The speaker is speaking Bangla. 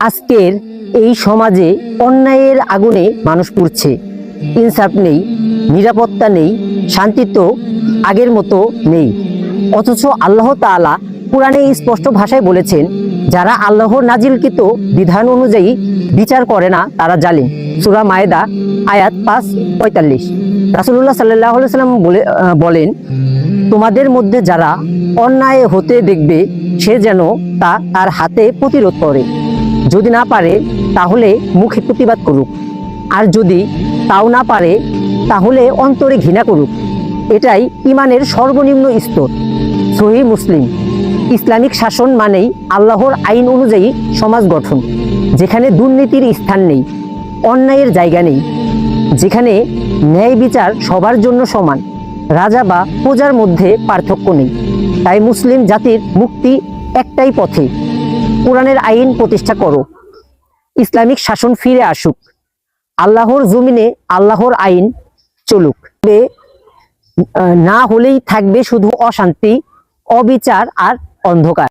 আজকের এই সমাজে অন্যায়ের আগুনে মানুষ পুড়ছে। ইনসাফ নেই, নিরাপত্তা নেই, শান্তি তো আগের মতো নেই। অথচ আল্লাহ তাআলা কোরআনে স্পষ্ট ভাষায় বলেছেন, যারা আল্লাহর নাজিলকৃত বিধান অনুযায়ী বিচার করে না তারা জালিম। সূরা মায়েদা আয়াত 5:45। রাসূলুল্লাহ সাল্লাল্লাহু আলাইহি ওয়াসাল্লাম বলেন, তোমাদের মধ্যে যারা অন্যায় হতে দেখবে সে যেন তা তার হাতে প্রতিরোধ করে, যদি না পারে তাহলে মুখে প্রতিবাদ করুক, আর যদি তাও না পারে তাহলে অন্তরে ঘৃণা করুক। এটাই ইমানের সর্বনিম্ন স্তর। সহিহ মুসলিম। ইসলামিক শাসন মানেই আল্লাহর আইন অনুযায়ী সমাজ গঠন, যেখানে দুর্নীতির স্থান নেই, অন্যায়ের জায়গা নেই, যেখানে ন্যায় বিচার সবার জন্য সমান, রাজা বা প্রজার মধ্যে পার্থক্য নেই। তাই মুসলিম জাতির মুক্তি একটাই পথে, কোরআনের আইন প্রতিষ্ঠা করো, ইসলামিক শাসন ফিরে আসুক, আল্লাহর জমিনে আল্লাহর আইন চলুক। না হলেই থাকবে শুধু অশান্তি, অবিচার আর অন্ধকার।